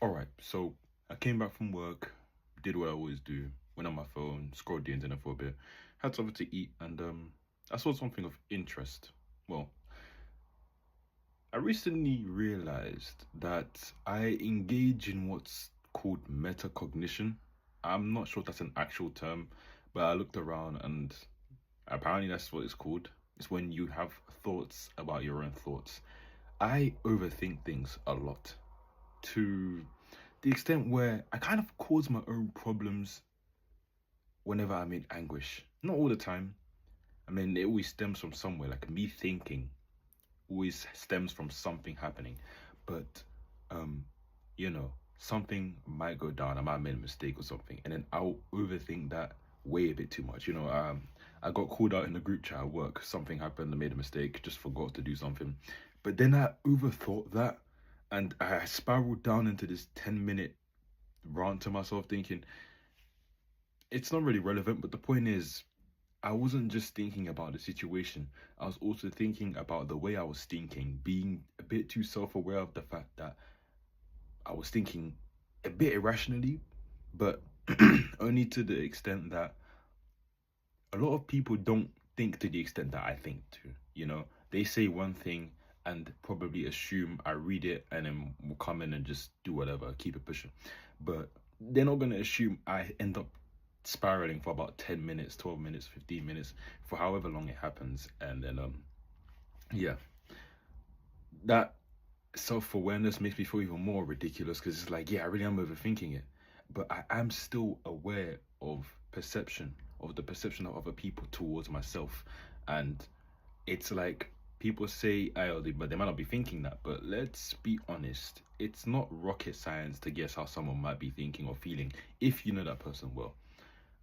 All right, so I came back from work, did what I always do, went on my phone, scrolled the internet for a bit, had something to eat, and I saw something of interest. Well, I recently realized that I engage in what's called metacognition. I'm not sure if that's an actual term, but I looked around and apparently that's what it's called. It's when you have thoughts about your own thoughts. I overthink things a lot to the extent where I kind of cause my own problems whenever I'm in anguish. Not all the time. I mean, it always stems from somewhere. Like me thinking always stems from something happening. But, um, something might go down. I might have made a mistake or something. And then I'll overthink that way a bit too much. I got called out in the group chat at work. Something happened. I made a mistake. Just forgot to do something. But then I overthought that. And I spiraled down into this 10-minute rant to myself thinking, it's not really relevant, but the point is, I wasn't just thinking about the situation. I was also thinking about the way I was thinking, being a bit too self aware of the fact that I was thinking a bit irrationally, but only to the extent that a lot of people don't think to the extent that I think to. They say one thing and probably assume I read it and then will come in and just do whatever, keep it pushing. But they're not going to assume I end up spiraling for about 10 minutes, 12 minutes, 15 minutes, for however long it happens. And then, yeah, that self awareness makes me feel even more ridiculous because it's like, yeah, I really am overthinking it. But I am still aware of the perception of other people towards myself. And it's like people say ILD, but they might not be thinking that. But let's be honest, it's not rocket science to guess how someone might be thinking or feeling if you know that person well.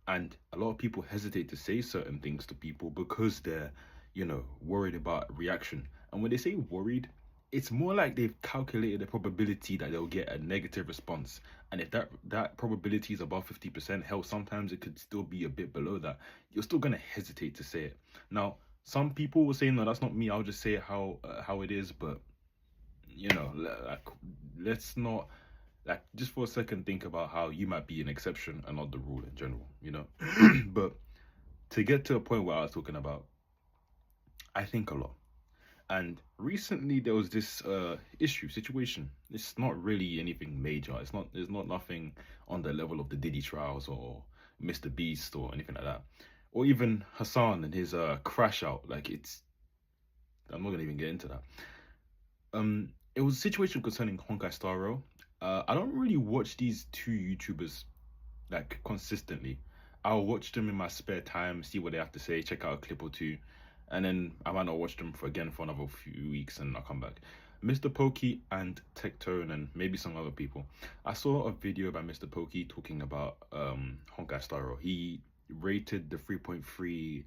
And a lot of people hesitate to say certain things to people because they're, worried about reaction. And when they say worried, it's more like they've calculated the probability that they'll get a negative response. And if that probability is above 50%, hell, sometimes it could still be a bit below that. You're still gonna hesitate to say it. Now, some people will say, no, that's not me. I'll just say it how it is. But like, let's not, like, just for a second think about how you might be an exception and not the rule in general. But to get to a point where I was talking about, I think a lot. And recently there was this situation. It's not really anything major. There's not nothing on the level of the Diddy trials or Mr. Beast or anything like that. Or even Hassan and his crash out. Like, I'm not gonna even get into that. It was a situation concerning Honkai Star Rail. I don't really watch these two YouTubers like consistently. I'll watch them in my spare time, see what they have to say, check out a clip or two, and then I might not watch them for another few weeks, and I'll come back. Mr. Pokey and Tectone and maybe some other people. I saw a video by Mr. Pokey talking about Honkai Star Rail. He rated the 3.3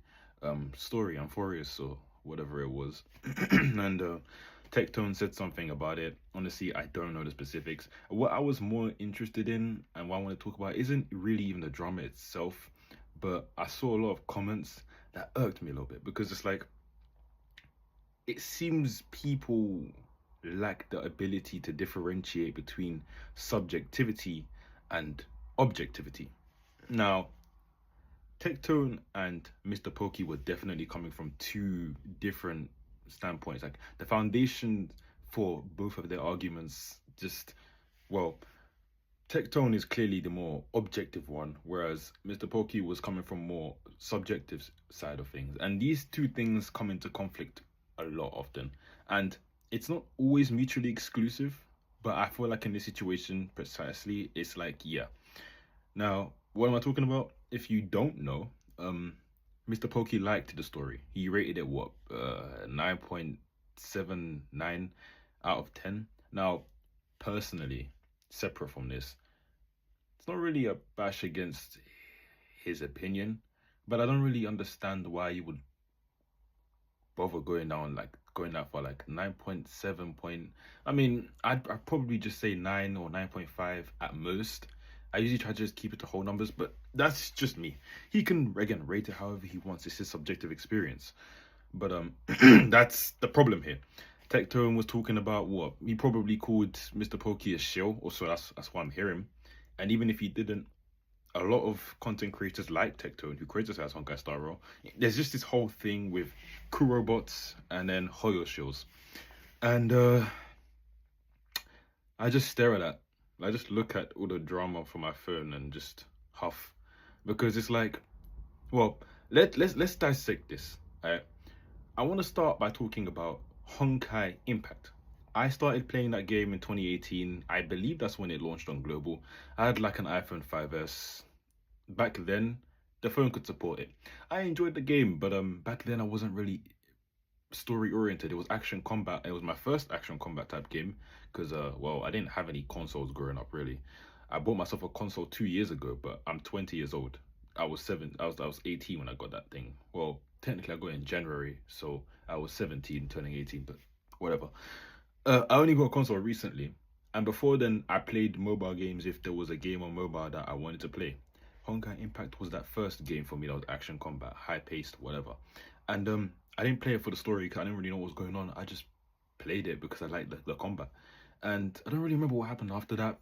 story on Furious or whatever it was, and Tectone said something about it. Honestly, I don't know the specifics. What I was more interested in and what I want to talk about isn't really even the drama itself, but I saw a lot of comments that irked me a little bit because it's like, it seems people lack the ability to differentiate between subjectivity and objectivity. Now, Tectone and Mr. Pokey were definitely coming from two different standpoints. Like, the foundation for both of their arguments just, well, Tectone is clearly the more objective one, whereas Mr. Pokey was coming from more subjective side of things. And these two things come into conflict a lot often. And it's not always mutually exclusive, but I feel like in this situation precisely, it's like, yeah. Now, what am I talking about? If you don't know, Mr. Pokey liked the story. He rated it 9.79 out of 10. Now, personally, separate from this, it's not really a bash against his opinion, but I don't really understand why you would bother going that far, like 9.7 point. I mean, I'd probably just say 9 or 9.5 at most. I usually try to just keep it to whole numbers, but that's just me. He can, again, rate it however he wants. It's his subjective experience. But that's the problem here. Tectone was talking about what he probably called Mr. Pokey a shill, or so that's what I'm hearing. And even if he didn't, a lot of content creators like Tectone who criticize Honkai Star Rail. There's just this whole thing with Kurobots and then Hoyo shills. And I just stare at that. I just look at all the drama from my phone and just huff. Because it's like, well, let's dissect this. Right? I want to start by talking about Honkai Impact. I started playing that game in 2018. I believe that's when it launched on global. I had like an iPhone 5S. Back then, the phone could support it. I enjoyed the game, but back then I wasn't really story oriented. It was action combat. It was my first action combat type game because well, I didn't have any consoles growing up really. I bought myself a console 2 years ago, but I'm 20 years old. I was 18 when I got that thing. Well, technically I got it in January, so I was 17 turning 18, but whatever. I only got a console recently, and before then I played mobile games if there was a game on mobile that I wanted to play. Honkai Impact was that first game for me that was action combat, high paced, whatever. And I didn't play it for the story because I didn't really know what was going on. I just played it because I liked the combat. And I don't really remember what happened after that.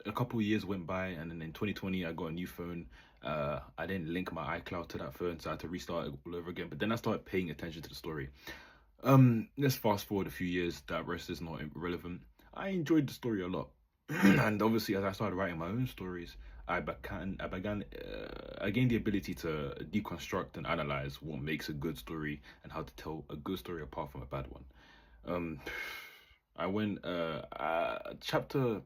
A couple of years went by, and then in 2020 I got a new phone. I didn't link my iCloud to that phone, so I had to restart it all over again. But then I started paying attention to the story. Let's fast forward a few years. That rest is not relevant. I enjoyed the story a lot, and obviously as I started writing my own stories, I gained the ability to deconstruct and analyze what makes a good story and how to tell a good story apart from a bad one. Um, I went chapter.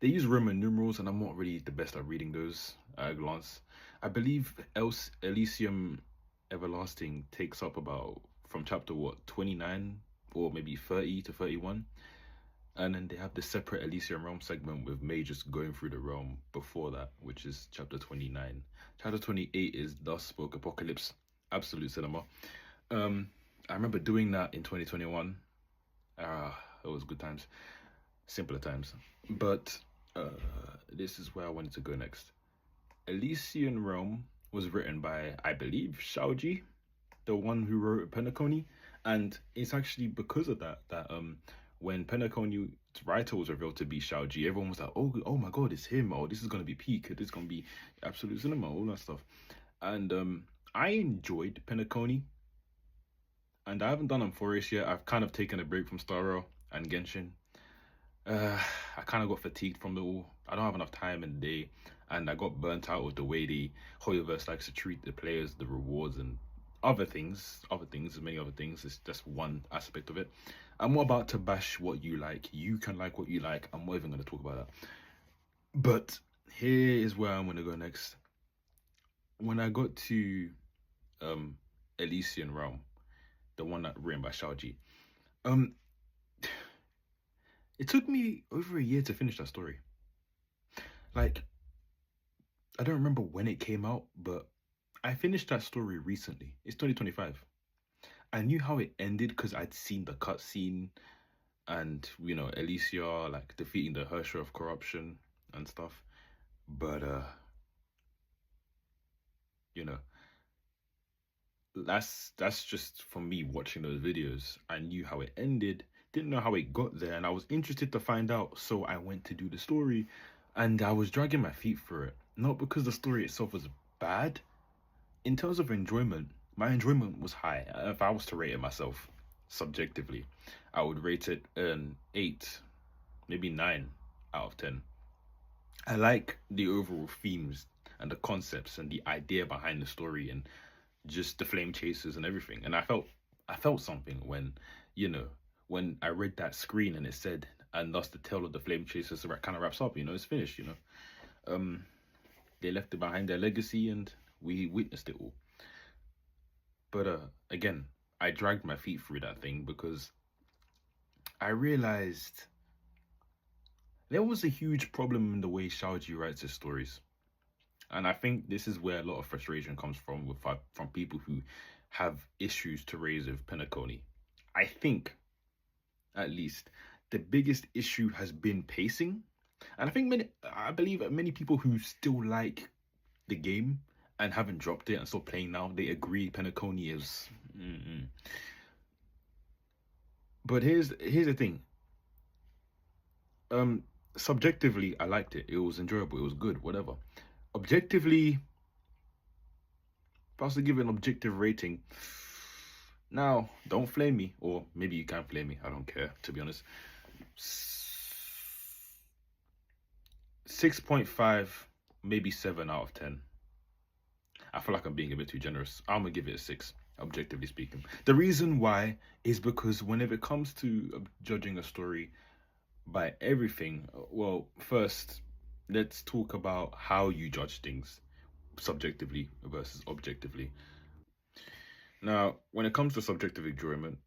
They use Roman numerals, and I'm not really the best at reading those at a glance. I believe Elysium Everlasting takes up about from chapter 29 or maybe 30 to 31. And then they have the separate Elysium Realm segment with May just going through the realm before that, which is chapter 29. Chapter 28 is Thus Spoke Apocalypse, absolute cinema. I remember doing that in 2021. It was good times, simpler times. But this is where I wanted to go next. Elysian Realm was written by, I believe, Shaoji, the one who wrote Penacony, and it's actually because of that when Penacony's writer was revealed to be Shaoji, everyone was like, oh my god, it's him. Oh, this is gonna be peak. This is gonna be absolute cinema, all that stuff. And I enjoyed Penacony, and I haven't done Amphorius yet. I've kind of taken a break from Star Rail and Genshin. I kind of got fatigued from it all. I don't have enough time in the day, and I got burnt out with the way the Hoyoverse likes to treat the players, the rewards, and many other things. It's just one aspect of it. I'm not about to bash what you like. You can like what you like. I'm not even going to talk about that. But here is where I'm going to go next. When I got to Elysian Realm, the one that written by Shaoji, it took me over a year to finish that story. Like, I don't remember when it came out, but I finished that story recently. It's 2025. I knew how it ended because I'd seen the cutscene and, you know, Alicia, like, defeating the Hersher of corruption and stuff. But, you know, that's just from me watching those videos. I knew how it ended, didn't know how it got there, and I was interested to find out, so I went to do the story, and I was dragging my feet through it. Not because the story itself was bad. In terms of enjoyment, my enjoyment was high. If I was to rate it myself, subjectively, I would rate it an 8, maybe 9 out of 10. I like the overall themes and the concepts and the idea behind the story and just the flame chasers and everything. And I felt something when, you know, when I read that screen and it said, and thus the tale of the flame chasers kind of wraps up, you know, it's finished, you know. They left it behind their legacy and we witnessed it all. But again, I dragged my feet through that thing because I realized there was a huge problem in the way Shaoji writes his stories. And I think this is where a lot of frustration comes from from people who have issues to raise with Penacony. I think, at least, the biggest issue has been pacing. And I believe many people who still like the game and haven't dropped it and still playing now, they agree Penacony is... But here's the thing. Subjectively, I liked it. It was enjoyable. It was good. Whatever. Objectively, if I was to give it an objective rating, now don't flame me, or maybe you can flame me. I don't care, to be honest. 6.5, maybe 7 out of 10. I feel like I'm being a bit too generous. I'm gonna give it a 6, objectively speaking. The reason why is because whenever it comes to judging a story by everything, well, first, let's talk about how you judge things subjectively versus objectively. Now, when it comes to subjective enjoyment,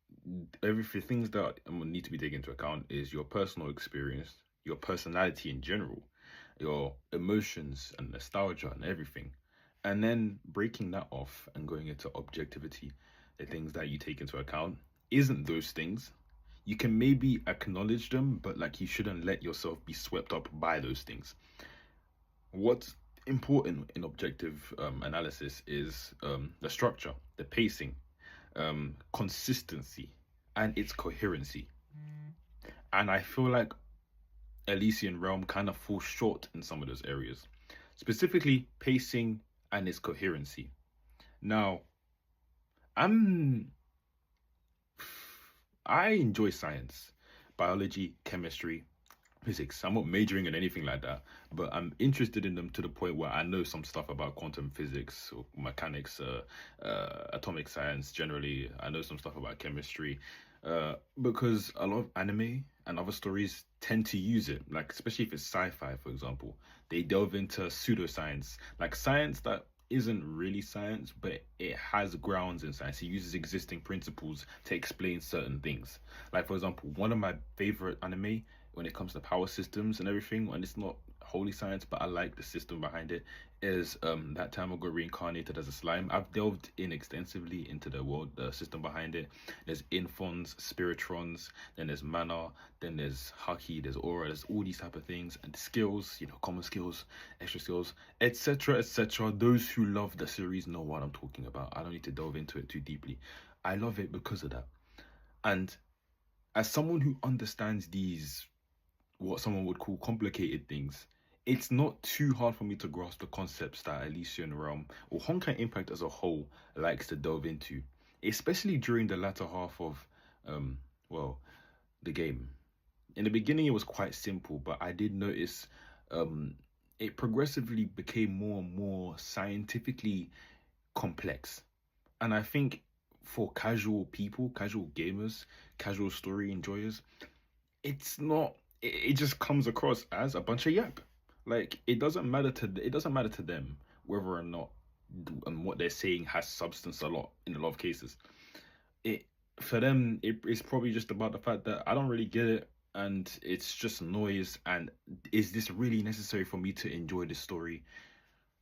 everything things that need to be taken into account is your personal experience, your personality in general, your emotions and nostalgia and everything. And then breaking that off and going into objectivity, the things that you take into account isn't those things. You can maybe acknowledge them, but like you shouldn't let yourself be swept up by those things. What's important in objective analysis is the structure, the pacing, consistency, and its coherency. And I feel like Elysian Realm kind of falls short in some of those areas, specifically pacing and its coherency. Now, I'm I enjoy science, biology, chemistry, physics. I'm not majoring in anything like that, but I'm interested in them to the point where I know some stuff about quantum physics or mechanics, atomic science generally. I know some stuff about chemistry, because a lot of anime and other stories tend to use it, like especially if it's sci-fi, for example. They delve into pseudoscience, like science that isn't really science, but it has grounds in science. It uses existing principles to explain certain things. Like for example, one of my favorite anime when it comes to power systems and everything, and it's not holy science, but I like the system behind it, is that time I got reincarnated as a slime. I've delved in extensively into the world, the system behind it. There's infons, spiritrons, then there's mana, then there's haki, there's aura, there's all these type of things, and skills, common skills, extra skills, etc., etc. Those who love the series know what I'm talking about. I don't need to delve into it too deeply. I love it because of that. And as someone who understands these, what someone would call complicated things, it's not too hard for me to grasp the concepts that Elysian Realm or Honkai Impact as a whole likes to delve into, especially during the latter half of, um, well, the game. In the beginning, it was quite simple, but I did notice um, it progressively became more and more scientifically complex. And I think for casual people, casual gamers, casual story enjoyers, it's not, it just comes across as a bunch of yap. Like it doesn't matter to them whether or not and what they're saying has substance a lot in a lot of cases. It For them it's probably just about the fact that I don't really get it, and it's just noise, and is this really necessary for me to enjoy this story?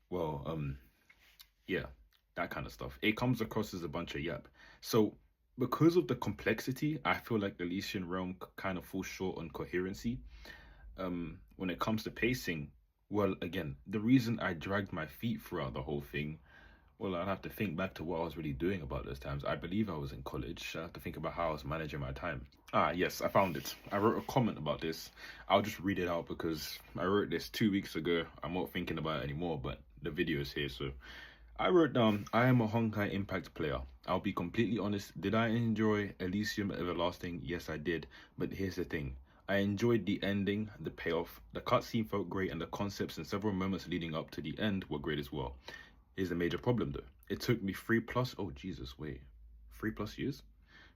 Well, yeah, that kind of stuff. It comes across as a bunch of yap. So because of the complexity, I feel like Elysian Realm kind of falls short on coherency. When it comes to pacing, well, again, the reason I dragged my feet throughout the whole thing, well, I'd have to think back to what I was really doing about those times. I believe I was in college. I have to think about how I was managing my time. Ah, yes, I found it. I wrote a comment about this. I'll just read it out because I wrote this 2 weeks ago. I'm not thinking about it anymore, but the video is here, so I wrote down, I am a Honkai Impact player. I'll be completely honest, did I enjoy Elysium Everlasting? Yes, I did. But here's the thing. I enjoyed the ending, the payoff, the cutscene felt great, and the concepts and several moments leading up to the end were great as well. Here's the major problem though. It took me oh Jesus, wait. 3+ years?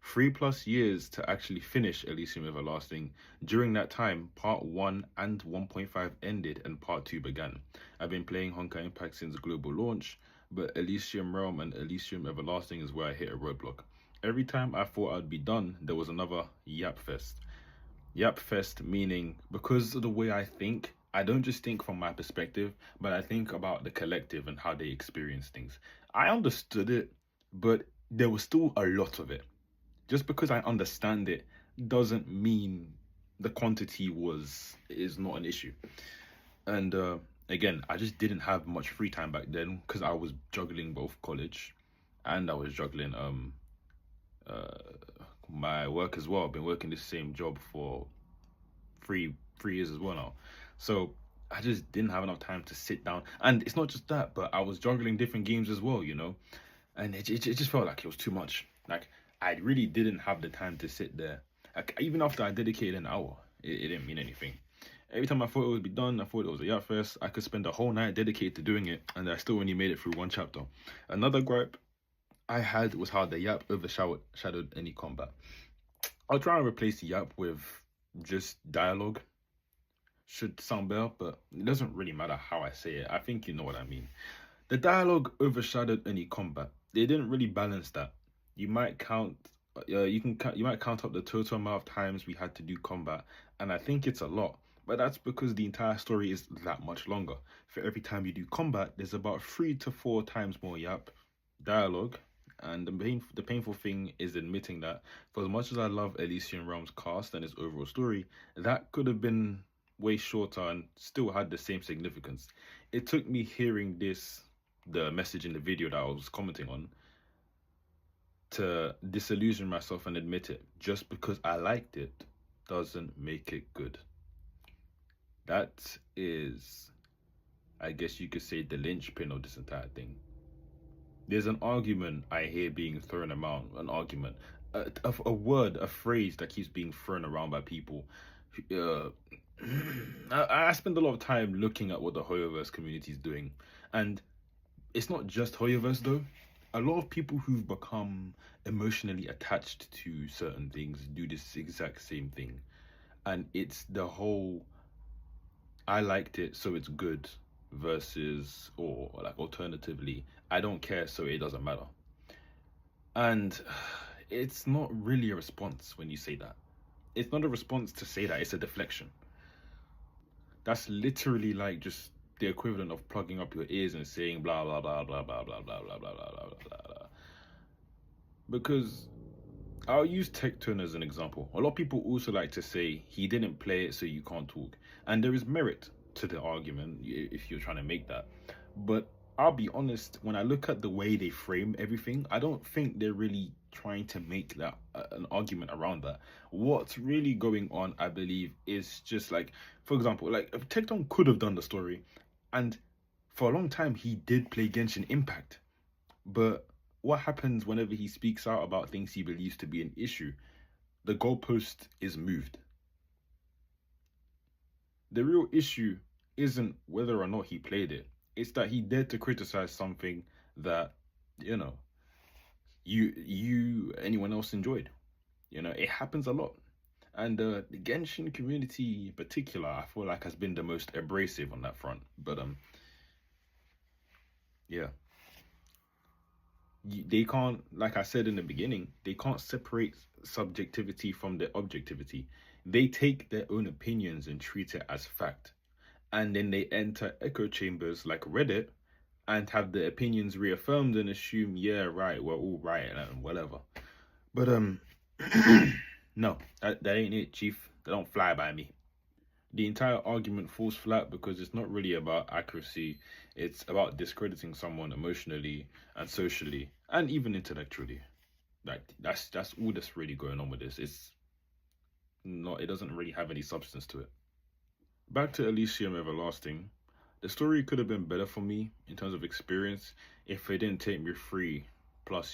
3+ years to actually finish Elysium Everlasting. During that time, part 1 and 1.5 ended and part 2 began. I've been playing Honkai Impact since global launch, but Elysium Realm and Elysium Everlasting is where I hit a roadblock. Every time I thought I'd be done, there was another Yap Fest. Yap Fest meaning, because of the way I think, I don't just think from my perspective, but I think about the collective and how they experience things. I understood it, but there was still a lot of it. Just because I understand it doesn't mean the quantity is not an issue. And again, I just didn't have much free time back then because I was juggling both college and I was juggling uh my work as well. I've been working this same job for three years as well now. So I just didn't have enough time to sit down. And it's not just that, but I was juggling different games as well, and it just felt like it was too much. Like I really didn't have the time to sit there. Like even after I dedicated an hour, it didn't mean anything. Every time I thought it would be done, I thought it was a yacht fest. I could spend a whole night dedicated to doing it, and I still only made it through one chapter. Another gripe I had was how the yap overshadowed any combat. I'll try and replace the yap with just dialogue. Should sound better, but it doesn't really matter how I say it. I think you know what I mean. The dialogue overshadowed any combat. They didn't really balance that. You might count, you might count up the total amount of times we had to do combat, and I think it's a lot. But that's because the entire story is that much longer. For every time you do combat, there's about 3 to 4 times more yap, dialogue, and the painful thing is admitting that for as much as I love Elysian Realm's cast and its overall story, that could have been way shorter and still had the same significance. It took me hearing the message in the video that I was commenting on, to disillusion myself and admit it. Just because I liked it doesn't make it good. That is, I guess you could say, the linchpin of this entire thing. There's an argument I hear being thrown around, a word, a phrase that keeps being thrown around by people. Uh, I spend a lot of time looking at what the Hoyoverse community is doing, and it's not just Hoyoverse though. A lot of people who've become emotionally attached to certain things do this exact same thing, and it's the whole "I liked it, so it's good" versus, or like alternatively, "I don't care, so it doesn't matter." And it's not really a response when you say that. It's not a response to say that, it's a deflection. That's literally like just the equivalent of plugging up your ears and saying blah blah blah blah blah blah blah blah blah blah blah blah blah. Because I'll use Tectone as an example. A lot of people also like to say he didn't play it, so you can't talk. And there is merit to the argument if you're trying to make that. But I'll be honest, when I look at the way they frame everything, I don't think they're really trying to make that an argument around that. What's really going on, I believe, is just like, for example, like Tectone could have done the story, and for a long time he did play Genshin Impact. But what happens whenever he speaks out about things he believes to be an issue? The goalpost is moved. The real issue isn't whether or not he played it. It's that he dared to criticize something that, you know, anyone else enjoyed. It happens a lot. And the Genshin community in particular, I feel like, has been the most abrasive on that front. But yeah. They can't, like I said in the beginning, they can't separate subjectivity from their objectivity. They take their own opinions and treat it as fact. And then they enter echo chambers like Reddit and have their opinions reaffirmed and assume, yeah, right, we're all right and whatever. But no, that ain't it, Chief. They don't fly by me. The entire argument falls flat because it's not really about accuracy. It's about discrediting someone emotionally and socially and even intellectually. Like that's all that's really going on with this. It doesn't really have any substance to it. Back to Elysium Everlasting. The story could have been better for me in terms of experience if it didn't take me 3+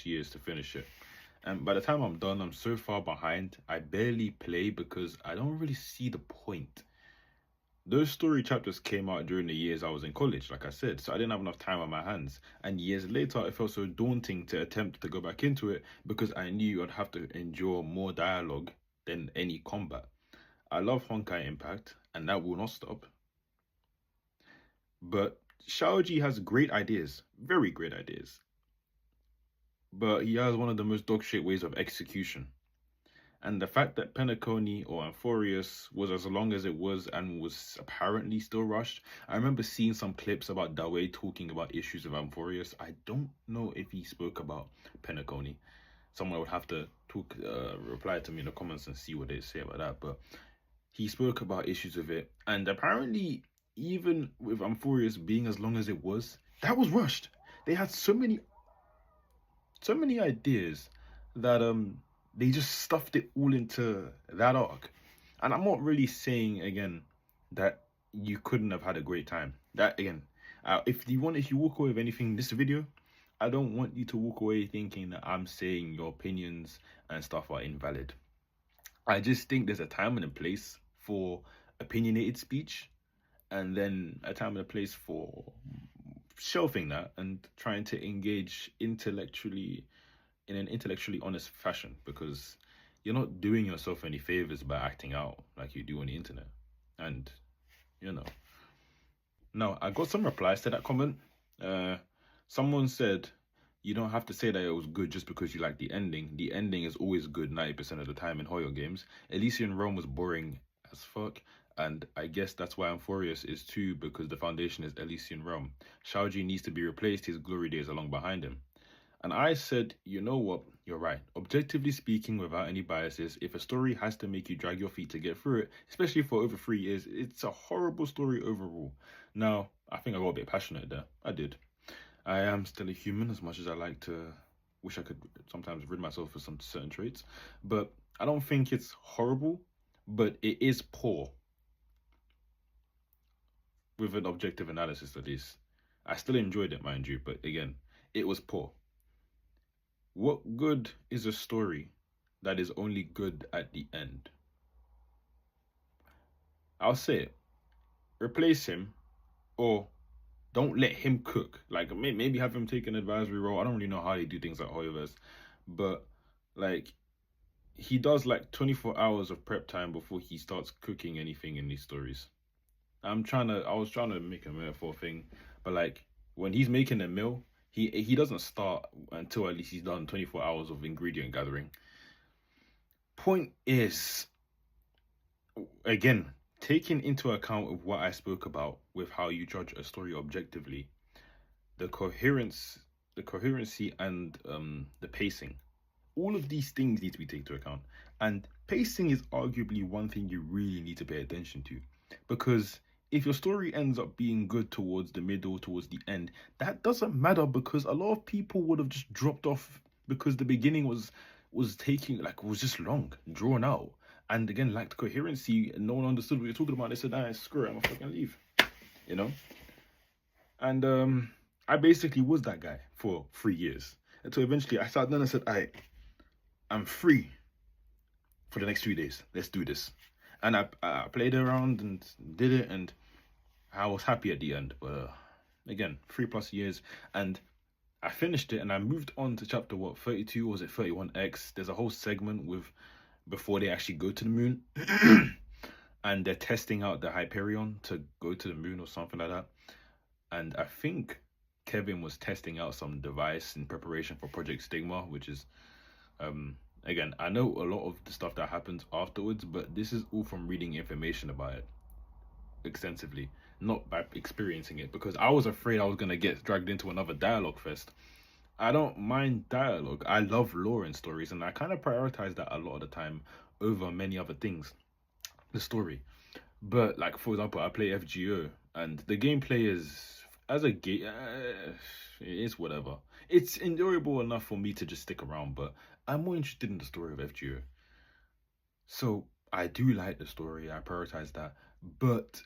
years to finish it. And by the time I'm done, I'm so far behind, I barely play because I don't really see the point. Those story chapters came out during the years I was in college, like I said, so I didn't have enough time on my hands. And years later, it felt so daunting to attempt to go back into it because I knew I'd have to endure more dialogue than any combat. I love Honkai Impact, and that will not stop. But Shaoji has great ideas, very great ideas. But he has one of the most dogshit ways of execution. And the fact that Penacony or Amphorius was as long as it was and was apparently still rushed. I remember seeing some clips about Dawei talking about issues of Amphorius. I don't know if he spoke about Penacony. Someone would have to reply to me in the comments and see what they say about that. But he spoke about issues of it. And apparently, even with Amphorius being as long as it was, that was rushed. They had so many ideas that they just stuffed it all into that arc. And I'm not really saying again that you couldn't have had a great time. That again, if you walk away with anything in this video, I don't want you to walk away thinking that I'm saying your opinions and stuff are invalid. I just think there's a time and a place for opinionated speech, and then a time and a place for shelving that and trying to engage intellectually in an intellectually honest fashion, because you're not doing yourself any favors by acting out like you do on the internet. And you know, now I got some replies to that comment. Someone said you don't have to say that it was good just because you like the ending. The ending is always good 90% of the time in horror games. Elysian Realm was boring as fuck, and I guess that's why Amphorius is too, because the foundation is Elysian Realm. Shaoji needs to be replaced, his glory days are long behind him. And I said, you know what, you're right. Objectively speaking, without any biases, if a story has to make you drag your feet to get through it, especially for over 3 years, it's a horrible story overall. Now, I think I got a bit passionate there. I did. I am still a human, as much as I like to wish I could sometimes rid myself of some certain traits. But I don't think it's horrible, but it is poor. With an objective analysis, at least. I still enjoyed it, mind you, but again, it was poor. What good is a story that is only good at the end? I'll say it. Replace him, or don't let him cook. Like, maybe have him take an advisory role. I don't really know how they do things at Hoyoverse, but like, he does like 24 hours of prep time before he starts cooking anything in these stories. I was trying to make a metaphor thing, but like, when he's making a meal, he doesn't start until at least he's done 24 hours of ingredient gathering. Point is, again, taking into account of what I spoke about with how you judge a story objectively, the coherency and the pacing, all of these things need to be taken into account. And pacing is arguably one thing you really need to pay attention to, because if your story ends up being good towards the middle, towards the end, that doesn't matter, because a lot of people would have just dropped off because the beginning was just long, drawn out. And again, lacked coherency, and no one understood what you're talking about. They said, "Ah, screw it, I'm gonna fucking leave," you know. And I basically was that guy for 3 years until eventually I sat down and said, I'm free for the next 3 days. Let's do this." And I played around and did it, and I was happy at the end. But again, 3+ years, and I finished it, and I moved on to chapter 32, or was it 31X? There's a whole segment with before they actually go to the moon, and they're testing out the Hyperion to go to the moon or something like that. And I think Kevin was testing out some device in preparation for Project Stigma, which is again, I know a lot of the stuff that happens afterwards, but this is all from reading information about it extensively, not by experiencing it, because I was afraid I was going to get dragged into another dialogue fest. I don't mind dialogue. I love lore in stories, and I kind of prioritize that a lot of the time over many other things, the story. But like, for example, I play FGO, and the gameplay is, as a game, it is whatever. It's enjoyable enough for me to just stick around, but I'm more interested in the story of FGO. So I do like the story, I prioritize that. But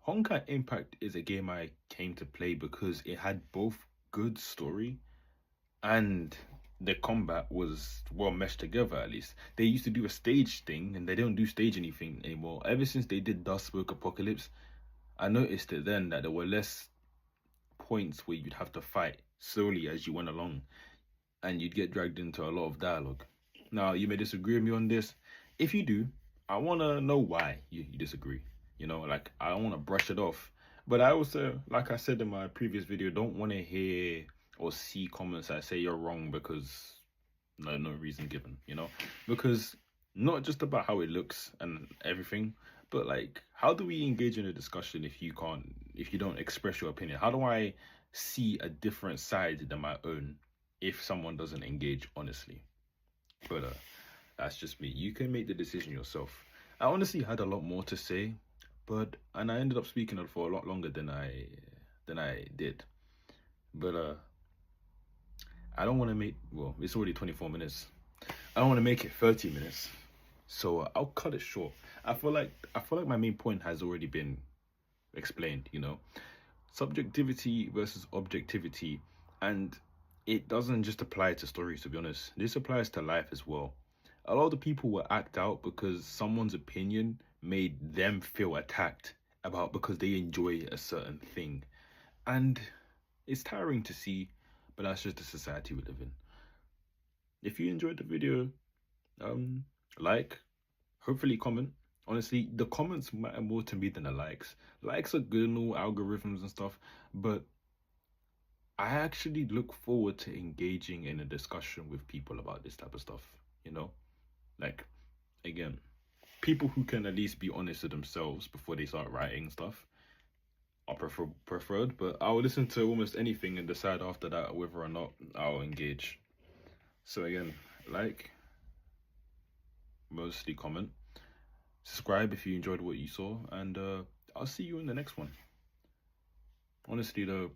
Honkai Impact is a game I came to play because it had both good story and the combat was well meshed together. At least they used to do a stage thing, and they don't do stage anything anymore. Ever since they did Duskwoke Apocalypse, I noticed it then that there were less points where you'd have to fight slowly as you went along, and you'd get dragged into a lot of dialogue. Now, you may disagree with me on this. If you do, I want to know why you disagree. You know, like, I don't want to brush it off. But I also, like I said in my previous video, don't want to hear or see comments that say you're wrong because no reason given, you know? Because not just about how it looks and everything, but like, how do we engage in a discussion if you don't express your opinion? How do I see a different side than my own if someone doesn't engage honestly? But that's just me. You can make the decision yourself. I honestly had a lot more to say, and I ended up speaking for a lot longer than I did. But I don't want to make, well, it's already 24 minutes. I don't want to make it 30 minutes, so I'll cut it short. I feel like my main point has already been explained. Subjectivity versus objectivity, and it doesn't just apply to stories. To be honest, this applies to life as well. A lot of the people will act out because someone's opinion made them feel attacked about because they enjoy a certain thing, and it's tiring to see, but that's just the society we live in. If you enjoyed the video, um, like, hopefully comment. Honestly, the comments matter more to me than the likes. Likes are good and all algorithms and stuff, but I actually look forward to engaging in a discussion with people about this type of stuff. You know, like, again, people who can at least be honest to themselves before they start writing stuff are preferred. But I'll listen to almost anything and decide after that whether or not I'll engage. So again, like, mostly comment, subscribe if you enjoyed what you saw, and I'll see you in the next one. Honestly though,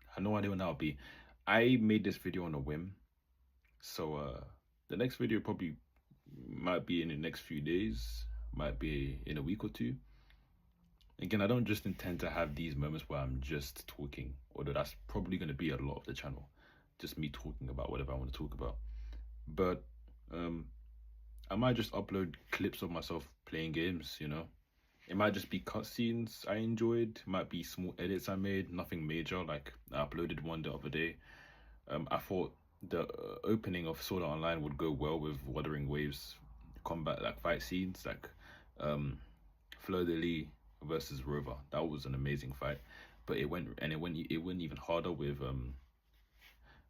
I have no idea when that'll be. I made this video on a whim, so the next video probably might be in the next few days, might be in a week or two. Again, I don't just intend to have these moments where I'm just talking, although that's probably going to be a lot of the channel, just me talking about whatever I want to talk about. But I might just upload clips of myself playing games. It might just be cutscenes I enjoyed. It might be small edits I made, nothing major. Like, I uploaded one the other day. I thought the opening of Sword Art Online would go well with Wuthering Waves combat, like fight scenes, like Fleur de Lis versus Rover. That was an amazing fight, but it went even harder with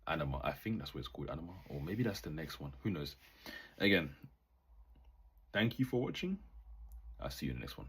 Anima. I think that's what it's called, Anima, or maybe that's the next one. Who knows? Again, thank you for watching. I'll see you in the next one.